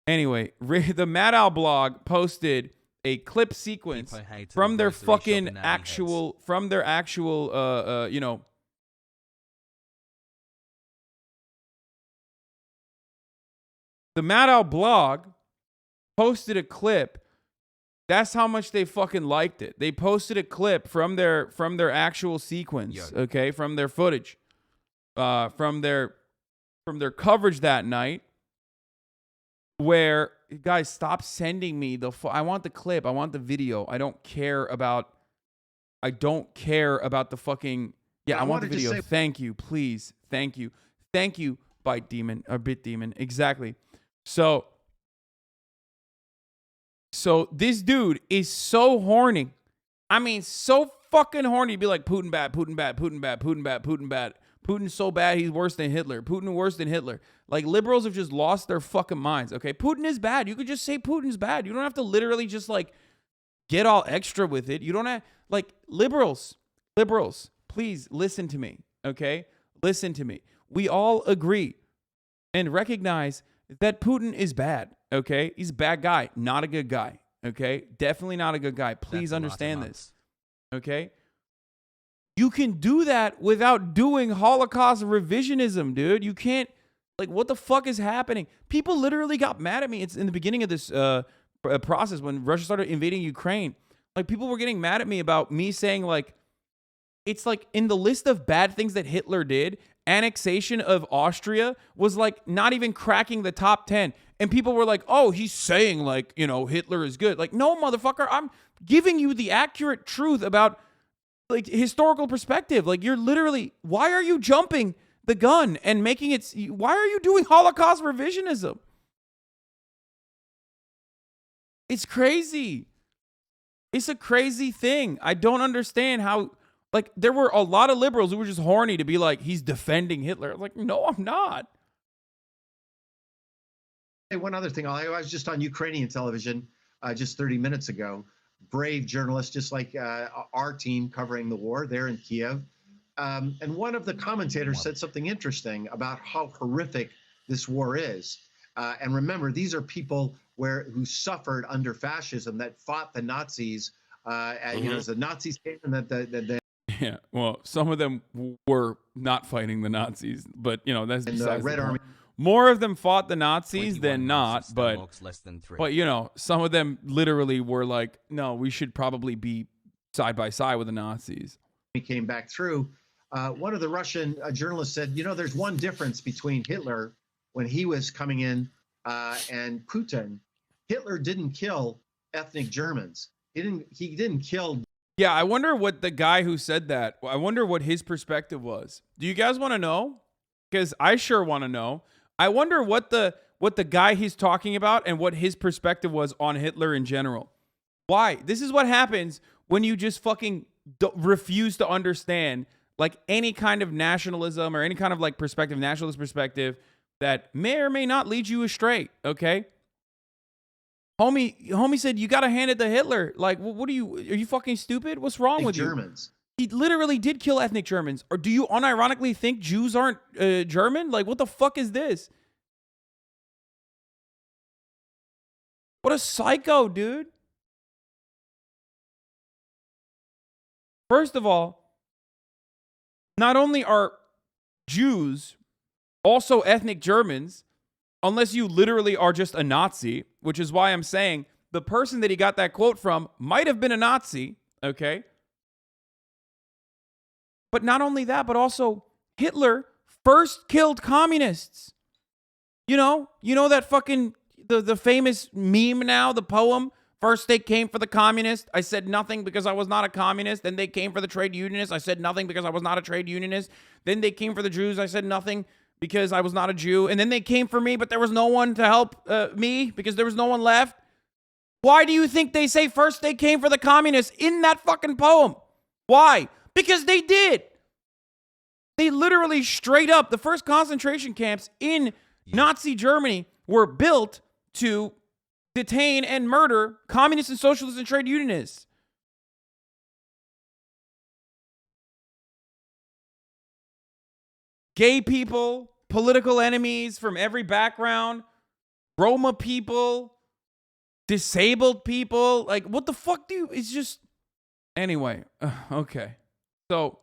Anyway, the Mad Owl blog posted a clip sequence from their fucking actual, you know, the Mad Owl blog posted a clip. That's how much they fucking liked it. They posted a clip from their actual sequence, okay, from their footage, from their coverage that night. Where, guys, stop sending me I want the clip. I want the video. I don't care about the fucking. Yeah, I want the video. Thank you, please. Thank you, Bite Demon or Bit Demon. Exactly. So this dude is so horny. I mean, so fucking horny. He'd be like, Putin bad, Putin bad, Putin bad, Putin bad, Putin bad. Putin's so bad, he's worse than Hitler. Putin worse than Hitler. Like, liberals have just lost their fucking minds, okay? Putin is bad. You could just say Putin's bad. You don't have to literally just, like, get all extra with it. You don't have, like, liberals, please listen to me, okay? Listen to me. We all agree and recognize that Putin is bad, okay? He's a bad guy, not a good guy, okay? Definitely not a good guy. Please understand this, okay? You can do that without doing Holocaust revisionism, dude. You can't, like, what the fuck is happening? People literally got mad at me. It's in the beginning of this process when Russia started invading Ukraine. Like, people were getting mad at me about me saying, like, it's like in the list of bad things that Hitler did, annexation of Austria was like not even cracking the top 10. And people were like, oh, he's saying, like, you know, Hitler is good. Like, no, motherfucker, I'm giving you the accurate truth about, like, historical perspective. Like, you're literally, why are you jumping the gun and making it, why are you doing Holocaust revisionism? It's crazy. It's a crazy thing. I don't understand how, like, there were a lot of liberals who were just horny to be like, he's defending Hitler. Like, no, I'm not. Hey, one other thing. I was just on Ukrainian television just 30 minutes ago. Brave journalists, just like our team covering the war there in Kiev. And one of the commentators said something interesting about how horrific this war is. And remember, these are people who suffered under fascism, that fought the Nazis. You know, as the Nazis came and that yeah, well, some of them were not fighting the Nazis, but, you know, that's besides the Red Army. More of them fought the Nazis than not, but you know, some of them literally were like, no, we should probably be side by side with the Nazis. He came back through. One of the Russian journalists said, you know, there's one difference between Hitler when he was coming in and Putin. Hitler didn't kill ethnic Germans. He didn't kill. Yeah, I wonder what the guy who said that, I wonder what his perspective was. Do you guys want to know? Because I sure want to know. I wonder what the guy he's talking about and what his perspective was on Hitler in general. Why? This is what happens when you just fucking refuse to understand, like, any kind of nationalism or any kind of, like, perspective, nationalist perspective that may or may not lead you astray, okay? Homie said, you got to hand it to Hitler. Like, what are you fucking stupid? What's wrong with Germans? He literally did kill ethnic Germans. Or do you unironically think Jews aren't German? Like, what the fuck is this? What a psycho, dude. First of all, not only are Jews also ethnic Germans, unless you literally are just a Nazi, which is why I'm saying the person that he got that quote from might have been a Nazi, okay? But not only that, but also Hitler first killed communists. You know that fucking, the famous meme now, the poem, first they came for the communists. I said nothing because I was not a communist. Then they came for the trade unionists. I said nothing because I was not a trade unionist. Then they came for the Jews. I said nothing because I was not a Jew. And then they came for me, but there was no one to help me because there was no one left. Why do you think they say first they came for the communists in that fucking poem? Why? Because they did. They literally straight up, the first concentration camps in Nazi Germany were built to detain and murder communists and socialists and trade unionists. Gay people, political enemies from every background, Roma people, disabled people. Like, what the fuck do you, it's just, anyway, okay. So,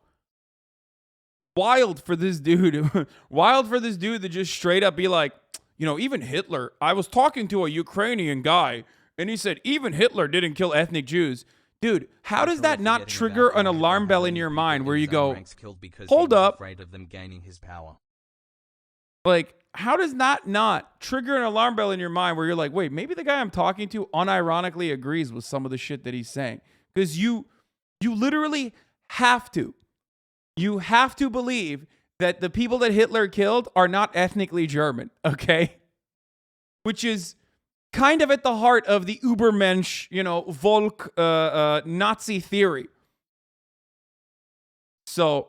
wild for this dude, wild for this dude to just straight up be like, you know, even Hitler, I was talking to a Ukrainian guy, and he said, even Hitler didn't kill ethnic Jews. Dude, how does that not trigger an alarm bell in your mind where you go, hold up. Afraid of them gaining his power. Like, how does that not trigger an alarm bell in your mind where you're like, wait, maybe the guy I'm talking to unironically agrees with some of the shit that he's saying? Because you literally have to. You have to believe that the people that Hitler killed are not ethnically German, okay? Which is kind of at the heart of the Übermensch, you know, Volk Nazi theory. So,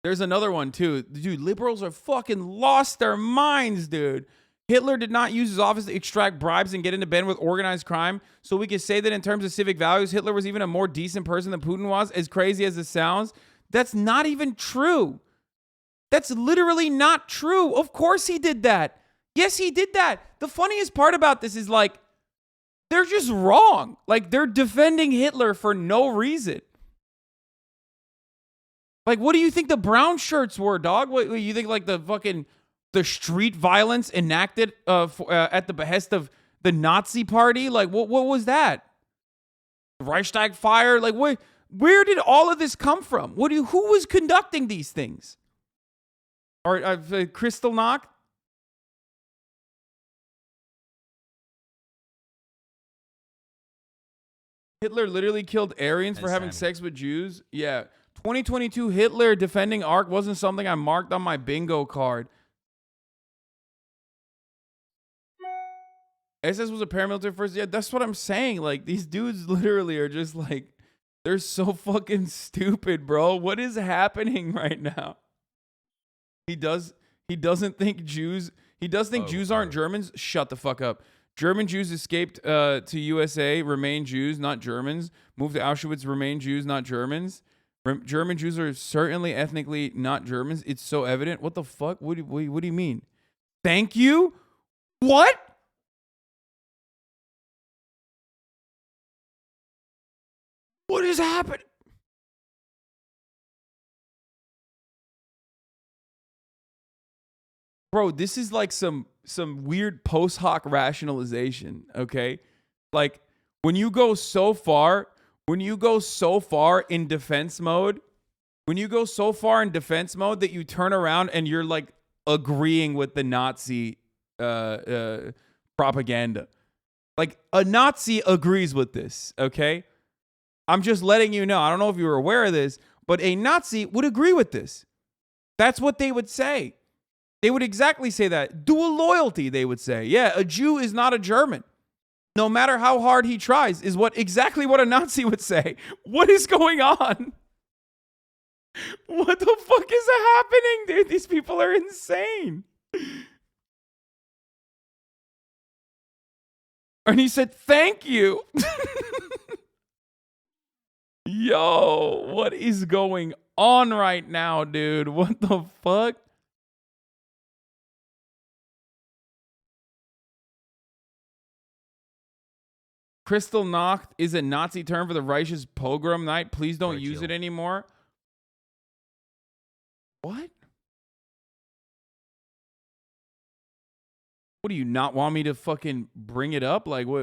there's another one too. Dude, liberals are fucking lost their minds, dude. Hitler did not use his office to extract bribes and get into bed with organized crime. So we could say that in terms of civic values, Hitler was even a more decent person than Putin was, as crazy as it sounds. That's not even true. That's literally not true. Of course he did that. Yes, he did that. The funniest part about this is like, they're just wrong. Like, they're defending Hitler for no reason. Like, what do you think the brown shirts were, dog? What you think, like, the street violence enacted at the behest of the Nazi party? Like, what was that? Reichstag fire? Like, where did all of this come from? Who was conducting these things? Or Kristallnacht? Hitler literally killed Aryans for having sex with Jews? Yeah. 2022 Hitler defending Ark wasn't something I marked on my bingo card. SS was a paramilitary first. Yeah, that's what I'm saying. Like, these dudes literally are just like, they're so fucking stupid, bro. What is happening right now? He doesn't think Jews, he does think Jews aren't Germans. Shut the fuck up. German Jews escaped to USA, remain Jews, not Germans. Moved to Auschwitz, remain Jews, not Germans. German Jews are certainly ethnically not Germans. It's so evident. What the fuck? What do you mean? Thank you? What? What is happening? Bro, this is like some weird post hoc rationalization, okay? Like, when you go so far in defense mode, that you turn around and you're like agreeing with the Nazi propaganda. Like, a Nazi agrees with this, okay? I'm just letting you know. I don't know if you were aware of this, but a Nazi would agree with this. That's what they would say. They would exactly say that. Dual loyalty, they would say. Yeah, a Jew is not a German. No matter how hard he tries, is exactly what a Nazi would say. What is going on? What the fuck is happening, dude? These people are insane. And he said, thank you. Yo, what is going on right now, dude? What the fuck? Kristallnacht is a Nazi term for the Reich's pogrom night. Please don't use it anymore. What? What do you not want me to fucking bring it up? Like, what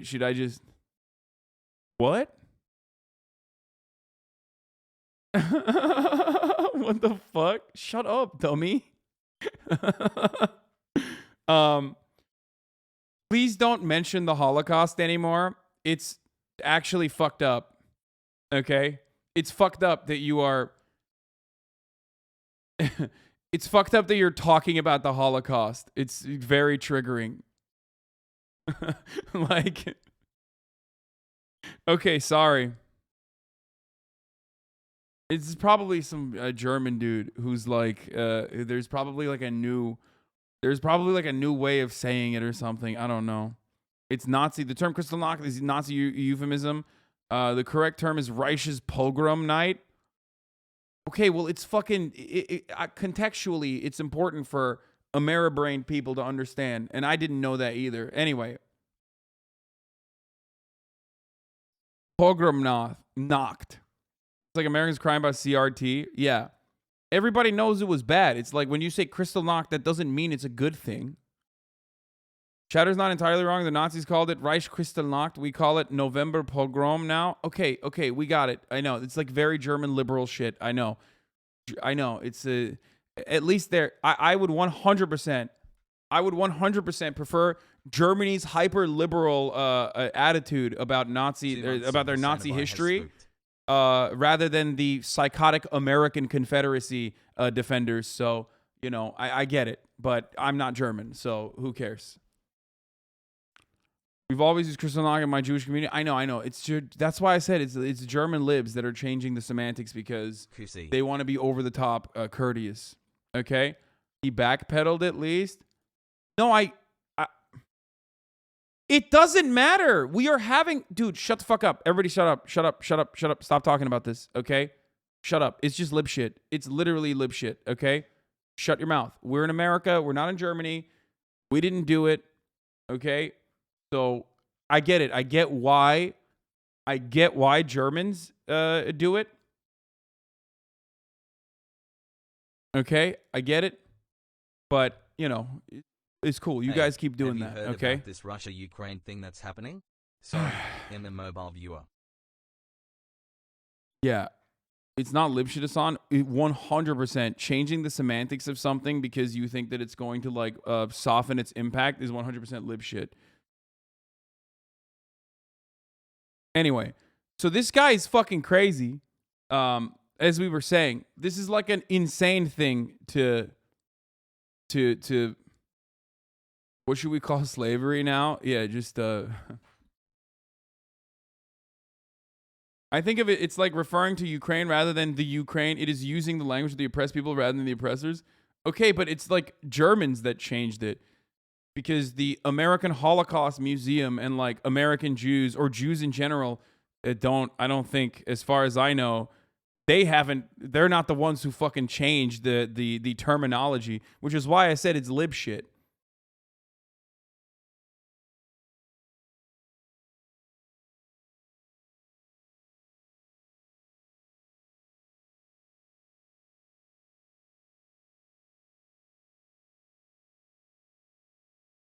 should I just... What? What the fuck? Shut up, dummy. Please don't mention the Holocaust anymore. It's actually fucked up. Okay? It's fucked up that you are... It's fucked up that you're talking about the Holocaust. It's very triggering. Like... Okay, sorry. It's probably some German dude who's like... there's probably like a new way of saying it or something. I don't know. It's Nazi. The term Kristallnacht is Nazi euphemism. The correct term is Reich's pogrom night. Okay, well, it's fucking... contextually, it's important for Ameribrained people to understand, and I didn't know that either. Anyway, Pogromnacht. It's like Americans crying about CRT. Yeah. Everybody knows it was bad. It's like when you say Kristallnacht, that doesn't mean it's a good thing. Chatter's not entirely wrong. The Nazis called it Reich Kristallnacht. We call it November Pogrom now. Okay, we got it. I know. It's like very German liberal shit. I know. It's at least there. I would 100% prefer Germany's hyper liberal attitude about about their Nazi history rather than the psychotic American Confederacy defenders. So, I get it, but I'm not German, so who cares? We've always used Kristallnacht in my Jewish community. I know. That's why I said it's German libs that are changing the semantics because they want to be over the top courteous. Okay? He backpedaled at least. No, it doesn't matter. We are having... Dude, shut the fuck up. Everybody shut up. Shut up. Stop talking about this, okay? Shut up. It's just lib shit. It's literally lib shit, okay? Shut your mouth. We're in America. We're not in Germany. We didn't do it, okay? So I get it. I get why Germans do it. Okay, I get it. But, it's cool. You guys keep doing that, okay? About this Russia-Ukraine thing that's happening? Sorry, I'm a mobile viewer. Yeah. It's not lib shit, Hasan. 100% changing the semantics of something because you think that it's going to soften its impact is 100% lib shit. Anyway, so this guy is fucking crazy. As we were saying, this is like an insane thing to what should we call slavery now? Yeah, just I think of it's like referring to Ukraine rather than the Ukraine. It is using the language of the oppressed people rather than the oppressors. Okay, but it's like Germans that changed it. Because the American Holocaust Museum and like American Jews or Jews in general, I don't think, as far as I know, they're not the ones who fucking changed the terminology, which is why I said it's lib shit.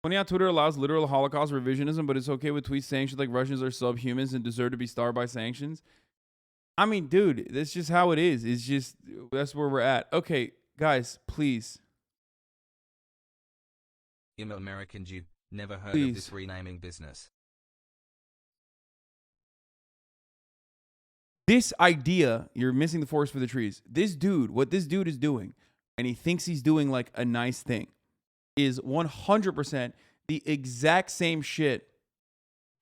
Funny how Twitter allows literal Holocaust revisionism, but it's okay with tweets saying shit like Russians are subhumans and deserve to be starved by sanctions. I mean, dude, that's just how it is. It's just, that's where we're at. Okay, guys, please. I'm an American Jew. Never heard of this renaming business. This idea, you're missing the forest for the trees. What this dude is doing, and he thinks he's doing like a nice thing, is 100% the exact same shit.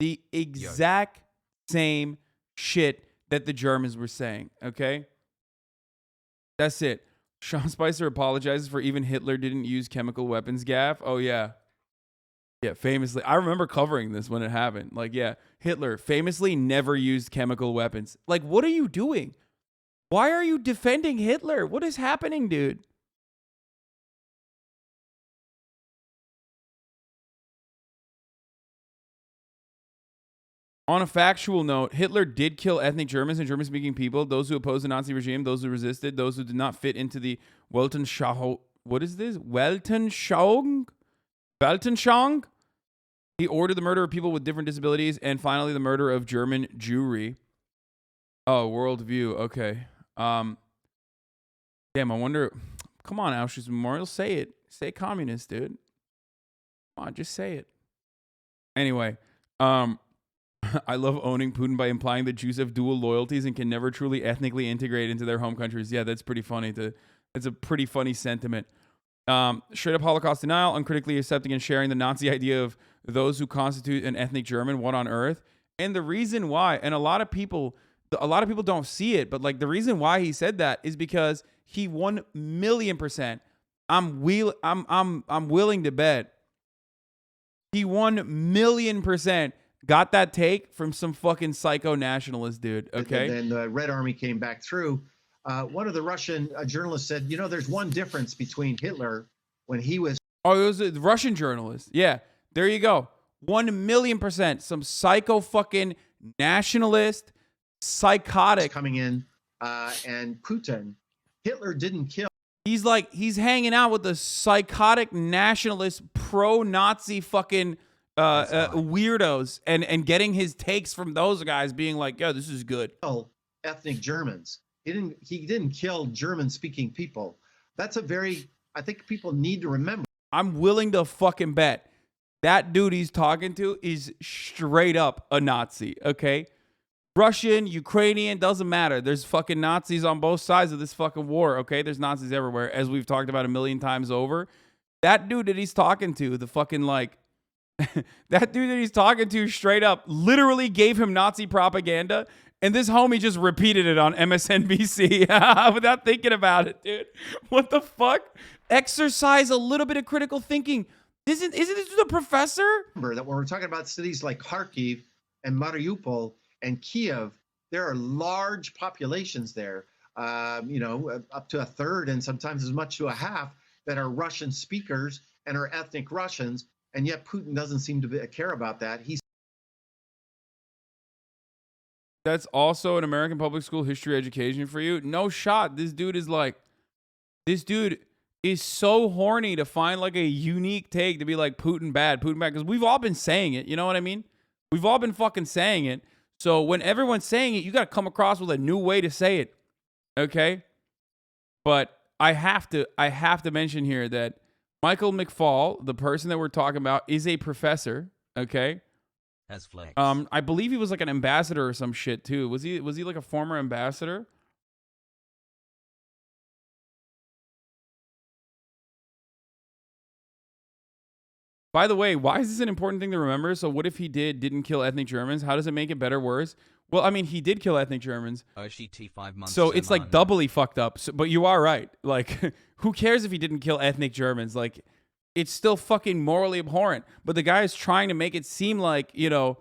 The exact same shit that the Germans were saying, okay? That's it. Sean Spicer apologizes for even Hitler didn't use chemical weapons gaff. Oh, yeah. Yeah, famously. I remember covering this when it happened. Like, yeah, Hitler famously never used chemical weapons. Like, what are you doing? Why are you defending Hitler? What is happening, dude? On a factual note, Hitler did kill ethnic Germans and German-speaking people, those who opposed the Nazi regime, those who resisted, those who did not fit into the Weltanschauung. What is this? Weltanschauung? He ordered the murder of people with different disabilities, and finally the murder of German Jewry. Oh, worldview. Okay. Damn, I wonder. Come on, Auschwitz Memorial. Say it. Say communist, dude. Come on, just say it. Anyway, I love owning Putin by implying that Jews have dual loyalties and can never truly ethnically integrate into their home countries. Yeah, that's pretty funny. It's a pretty funny sentiment. Straight up Holocaust denial, uncritically accepting and sharing the Nazi idea of those who constitute an ethnic German, what on earth? And the reason why, and a lot of people don't see it, but like the reason why he said that is because he 1,000,000%. I'm willing to bet he 1,000,000% got that take from some fucking psycho nationalist dude. Okay. And then the Red Army came back through. One of the Russian journalists said, there's one difference between Hitler when he was Oh, it was a Russian journalist. Yeah, there you go. 1,000,000%. Some psycho fucking nationalist, psychotic. Coming in, and Putin, Hitler didn't kill. He's hanging out with the psychotic nationalist pro-Nazi fucking weirdos and getting his takes from those guys, being like, "Yo, this is good." Ethnic Germans. He didn't kill German-speaking people. That's I think people need to remember. I'm willing to fucking bet that dude he's talking to is straight up a Nazi, okay? Russian, Ukrainian, doesn't matter. There's fucking Nazis on both sides of this fucking war, okay? There's Nazis everywhere, as we've talked about a million times over. That dude that he's talking to, the fucking like, that dude that he's talking to straight up literally gave him Nazi propaganda, and this homie just repeated it on MSNBC without thinking about it, dude. What the fuck? Exercise a little bit of critical thinking. Isn't this the professor? Remember that when we're talking about cities like Kharkiv and Mariupol and Kiev, there are large populations there, up to a third and sometimes as much to a half that are Russian speakers and are ethnic Russians. And yet Putin doesn't seem to care about that. That's also an American public school history education for you. No shot. This dude is so horny to find like a unique take to be like Putin bad. Because we've all been saying it. You know what I mean? We've all been fucking saying it. So when everyone's saying it, you got to come across with a new way to say it. Okay? But I have to mention here that Michael McFaul, the person that we're talking about, is a professor. Okay? As flex. I believe he was like an ambassador or some shit too. Was he like a former ambassador? By the way, why is this an important thing to remember? So what if he didn't kill ethnic Germans? How does it make it better, worse? Well, I mean, he did kill ethnic Germans. OGT 5 months. So it's like doubly fucked up. So, but you are right. Like, who cares if he didn't kill ethnic Germans? Like, it's still fucking morally abhorrent. But the guy is trying to make it seem like, Putin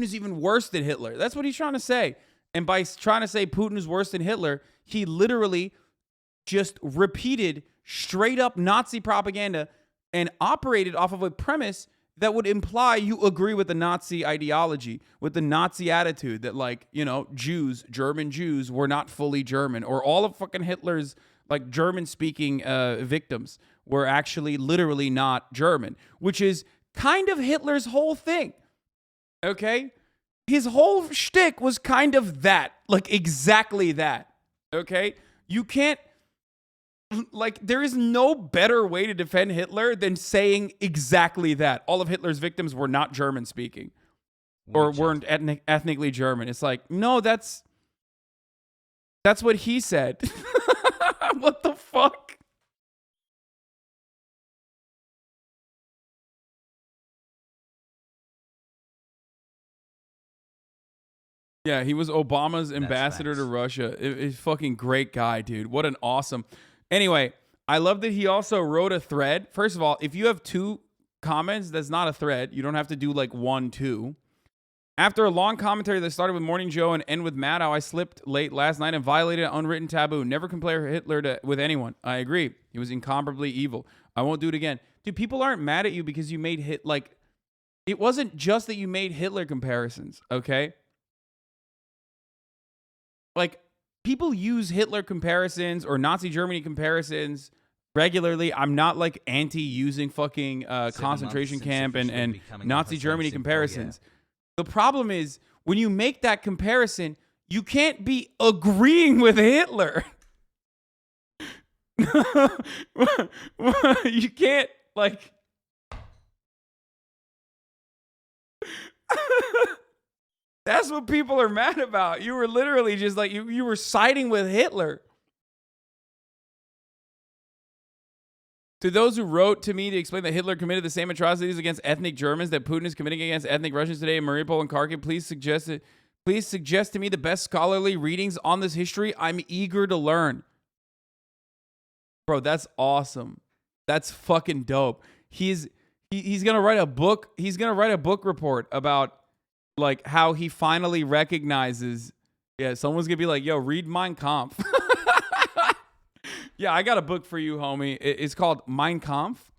is even worse than Hitler. That's what he's trying to say. And by trying to say Putin is worse than Hitler, he literally just repeated straight up Nazi propaganda and operated off of a premise that would imply you agree with the Nazi ideology, with the Nazi attitude that, like, German Jews were not fully German, or all of fucking Hitler's, like, German-speaking victims were actually literally not German, which is kind of Hitler's whole thing, okay? His whole shtick was kind of that, like, exactly that, okay? You can't, like, there is no better way to defend Hitler than saying exactly that. All of Hitler's victims were not German speaking or weren't ethnically German. It's like, no, that's what he said. What the fuck? Yeah, he was Obama's ambassador to Russia. He's fucking great guy, dude. What an awesome. Anyway, I love that he also wrote a thread. First of all, if you have 2 comments, that's not a thread. You don't have to do like 1, 2. After a long commentary that started with Morning Joe and ended with Matt, how I slipped late last night and violated an unwritten taboo. Never compare Hitler with anyone. I agree. He was incomparably evil. I won't do it again. Dude, people aren't mad at you because you made it wasn't just that you made Hitler comparisons, okay? Like, people use Hitler comparisons or Nazi Germany comparisons regularly. I'm not like anti-using fucking concentration camp and Nazi Germany comparisons. The problem is when you make that comparison, you can't be agreeing with Hitler. You can't, like... That's what people are mad about. You were literally just like, you were siding with Hitler. To those who wrote to me to explain that Hitler committed the same atrocities against ethnic Germans that Putin is committing against ethnic Russians today in Mariupol and Kharkiv, please suggest to me the best scholarly readings on this history. I'm eager to learn. Bro, that's awesome. That's fucking dope. He's gonna write a book. He's gonna write a book report about like how he finally recognizes. Yeah, someone's gonna be like, "Yo, read Mein Kampf." Yeah, I got a book for you, homie. It's called Mein Kampf.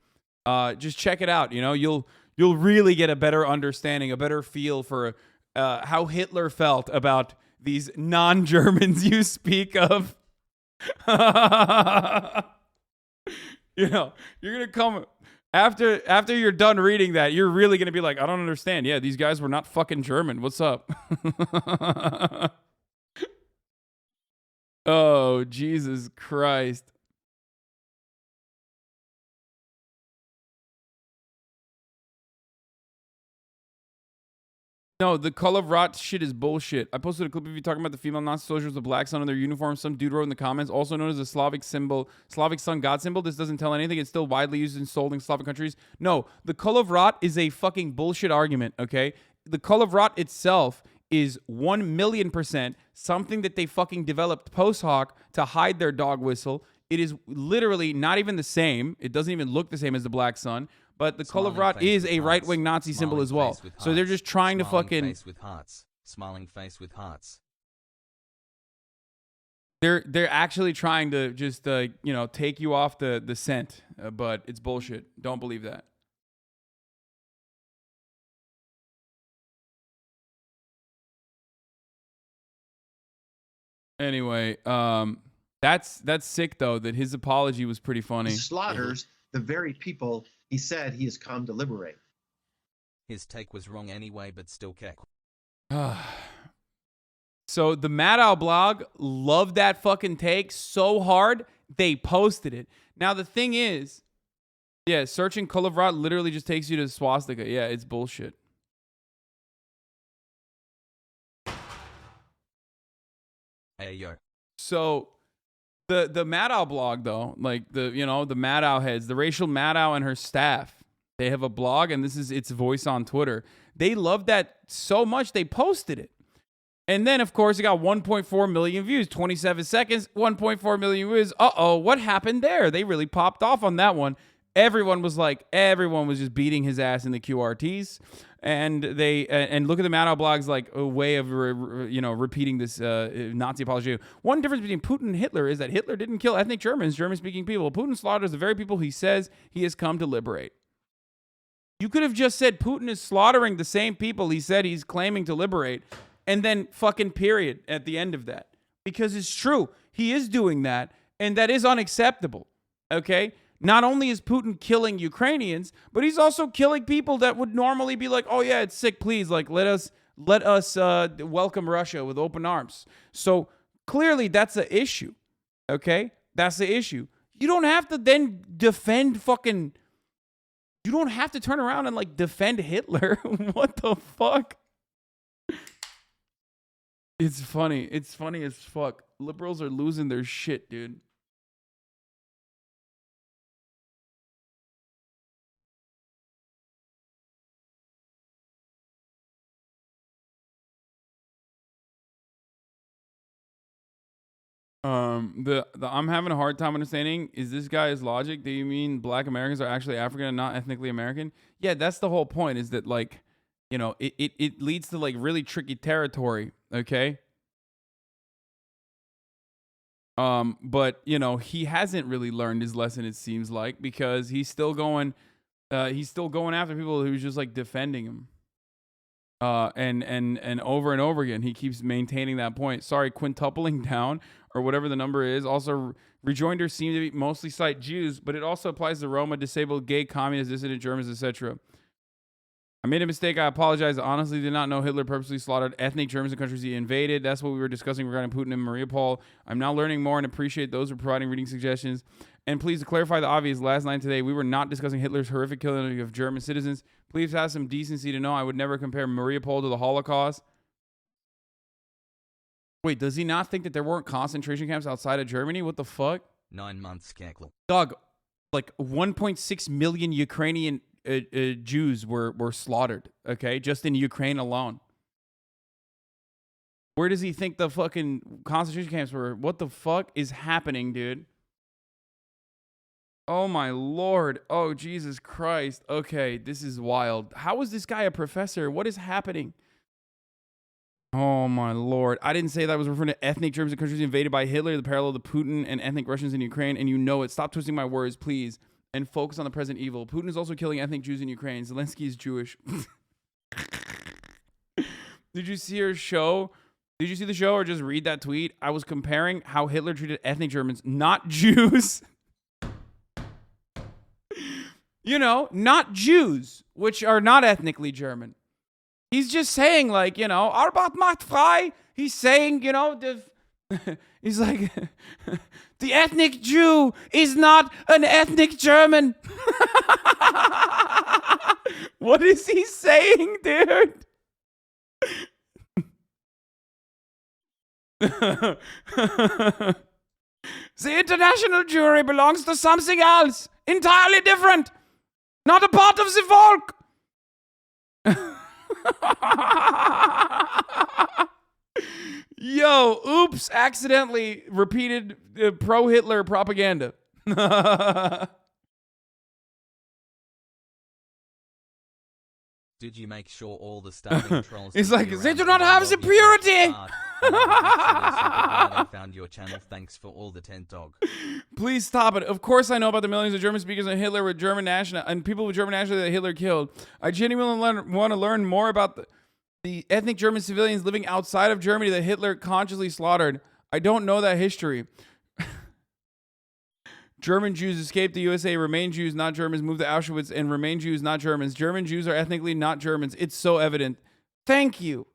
Just check it out. You know, you'll really get a better understanding, a better feel for how Hitler felt about these non-Germans you speak of. You know, you're gonna come after you're done reading that. You're really gonna be like, I don't understand. Yeah, these guys were not fucking German. What's up? Oh, Jesus Christ. No, the Call of Rot shit is bullshit. I posted a clip of you talking about the female Nazi soldiers with the black sun on their uniform. Some dude wrote in the comments, also known as a Slavic symbol, Slavic sun god symbol. This doesn't tell anything. It's still widely used and sold in Slavic countries. No, the Call of Rot is a fucking bullshit argument, okay? The Call of Rot itself is 1,000,000% something that they fucking developed post hoc to hide their dog whistle. It is literally not even the same. It doesn't even look the same as the black sun. But the Call of Rot is a right-wing Nazi symbol as well. So they're just trying to fucking... Smiling face with hearts. They're actually trying to just, you know, take you off the scent. But it's bullshit. Don't believe that. Anyway, that's sick, though, that his apology was pretty funny. He slaughters the very people he said he has come to liberate. His take was wrong anyway, but still keck. So the Maddow blog loved that fucking take so hard, they posted it. Now, the thing is, yeah, searching Call of Rot literally just takes you to swastika. Yeah, it's bullshit. Hey, yo. So... The Maddow blog, though, like the Maddow heads, the racial Maddow and her staff, they have a blog, and this is its voice on Twitter. They loved that so much, they posted it. And then, of course, it got 1.4 million views, 27 seconds, 1.4 million views. Uh-oh, what happened there? They really popped off on that one. Everyone was just beating his ass in the QRTs. And and look at the Maddow blogs like a way of repeating this Nazi apology. One difference between Putin and Hitler is that Hitler didn't kill ethnic Germans, German-speaking people. Putin slaughters the very people he says he has come to liberate. You could have just said Putin is slaughtering the same people he said he's claiming to liberate, and then fucking period at the end of that. Because it's true. He is doing that, and that is unacceptable. Okay? Not only is Putin killing Ukrainians, but he's also killing people that would normally be like, oh yeah, it's sick, please, like let us welcome Russia with open arms. So clearly that's the issue. Okay? That's the issue. You don't have to then defend fucking... You don't have to turn around and like defend Hitler. What the fuck? It's funny. It's funny as fuck. Liberals are losing their shit, dude. I'm having a hard time understanding. Is this guy's logic? Do you mean black Americans are actually African and not ethnically American? Yeah, that's the whole point, is that like, you know, it leads to like really tricky territory, okay? But you know, he hasn't really learned his lesson, it seems like, because he's still going after people who's just like defending him. And over and over again, he keeps maintaining that point. Sorry, quintupling down or whatever the number is. Also, rejoinders seem to be mostly cite Jews, but it also applies to Roma, disabled, gay, communist, dissident Germans, etc. I made a mistake. I apologize. I honestly did not know Hitler purposely slaughtered ethnic Germans in countries he invaded. That's what we were discussing regarding Putin and Mariupol. I'm now learning more and appreciate those who are providing reading suggestions. And please, to clarify the obvious, last night today, we were not discussing Hitler's horrific killing of German citizens. Please have some decency to know I would never compare Mariupol to the Holocaust. Wait, does he not think that there weren't concentration camps outside of Germany? What the fuck? 9 months, Keckle. Dog, like 1.6 million Ukrainian Jews were slaughtered, okay? Just in Ukraine alone. Where does he think the fucking concentration camps were? What the fuck is happening, dude? Oh my lord. Oh, Jesus Christ. Okay, this is wild. How is this guy a professor? What is happening? Oh my lord. I didn't say that. I was referring to ethnic Germans in countries invaded by Hitler, the parallel to Putin and ethnic Russians in Ukraine, and you know it. Stop twisting my words, please, and focus on the present evil. Putin is also killing ethnic Jews in Ukraine. Zelensky is Jewish. Did you see her show? Did you see the show or just read that tweet? I was comparing how Hitler treated ethnic Germans, not Jews. You know, not Jews, which are not ethnically German. He's just saying, like, you know, Arbeit macht frei. He's saying, you know, he's like, the ethnic Jew is not an ethnic German. What is he saying, dude? The international jury belongs to something else, entirely different, not a part of the folk. Yo, oops, accidentally repeated pro-Hitler propaganda. Did you make sure all the starving trolls? It's like, they do not have the purity. I found your channel. Thanks for all the 10 dog. Please stop it. Of course I know about the millions of German speakers and Hitler with German national and people with German nationality that Hitler killed. I genuinely want to learn more about the ethnic German civilians living outside of Germany that Hitler consciously slaughtered. I don't know that history. German Jews escaped the USA, remain Jews, not Germans, moved to Auschwitz, and remain Jews, not Germans. German Jews are ethnically not Germans. It's so evident. Thank you.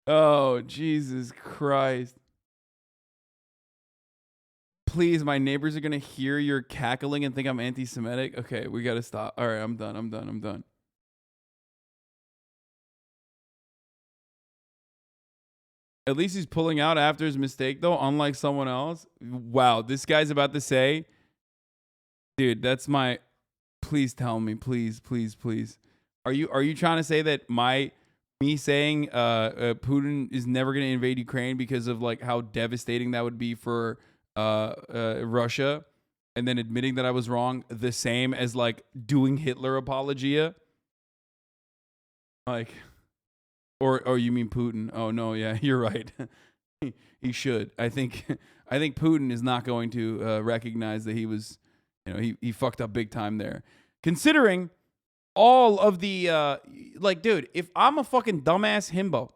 Oh, Jesus Christ. Please, my neighbors are going to hear your cackling and think I'm anti-Semitic. Okay, we got to stop. All right, I'm done. At least he's pulling out after his mistake, though, unlike someone else. Wow, this guy's about to say, dude, that's my... Please tell me, please. Are you trying to say that me saying Putin is never going to invade Ukraine because of like how devastating that would be for Russia, and then admitting that I was wrong, the same as like doing Hitler apologia? Like... Or you mean Putin? Oh no, yeah, you're right. He should. I think Putin is not going to recognize that he was, you know, he fucked up big time there. Considering all of the like, dude, if I'm a fucking dumbass himbo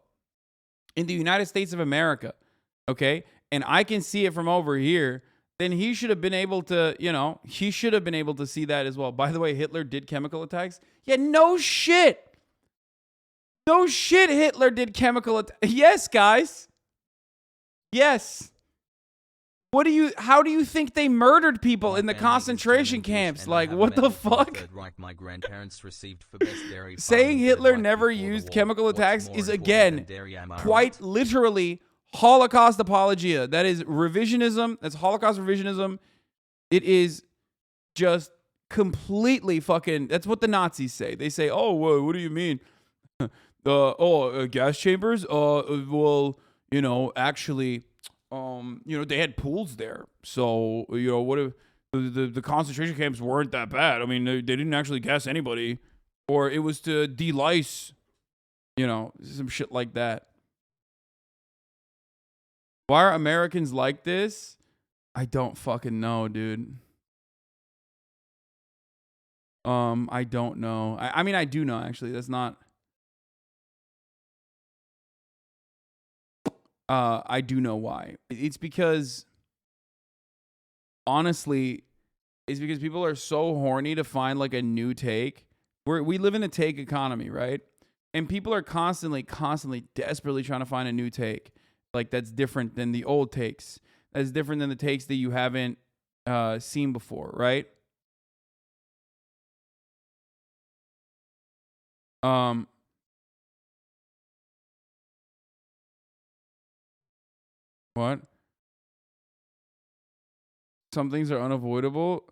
in the United States of America, okay, and I can see it from over here, then he should have been able to, you know, see that as well. By the way, Hitler did chemical attacks. Yeah, no shit. No shit, Hitler did chemical attacks. Yes, guys. Yes. How do you think they murdered people in the concentration camps? Like, what the fuck? My grandparents received for best dairy. Saying Hitler never used chemical attacks is, again, quite literally Holocaust apologia. That is revisionism. That's Holocaust revisionism. It is just completely fucking... That's what the Nazis say. They say, oh, what do you mean? Gas chambers? Well, you know, actually, you know, they had pools there. So, you know, what if the concentration camps weren't that bad? I mean, they didn't actually gas anybody. Or it was to de-lice, you know, some shit like that. Why are Americans like this? I don't fucking know, dude. I don't know. I mean, I do know, actually. That's not... I do know why. It's because, honestly, it's because people are so horny to find like a new take. We live in a take economy, right? And people are constantly, desperately trying to find a new take. Like, that's different than the old takes. That's different than the takes that you haven't seen before, right? What? Some things are unavoidable.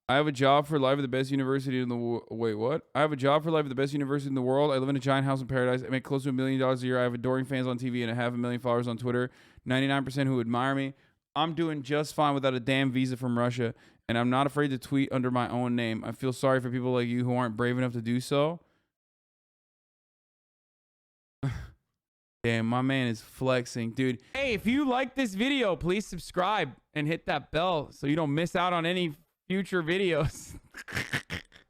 I have a job for life at the best university in the world. Wait, what? I have a job for life at the best university in the world. I live in a giant house in paradise. I make close to $1 million a year. I have adoring fans on TV and 500,000 followers on Twitter. 99% who admire me. I'm doing just fine without a damn visa from Russia, and I'm not afraid to tweet under my own name. I feel sorry for people like you who aren't brave enough to do so. Damn, my man is flexing, dude. Hey, if you like this video, please subscribe and hit that bell so you don't miss out on any future videos.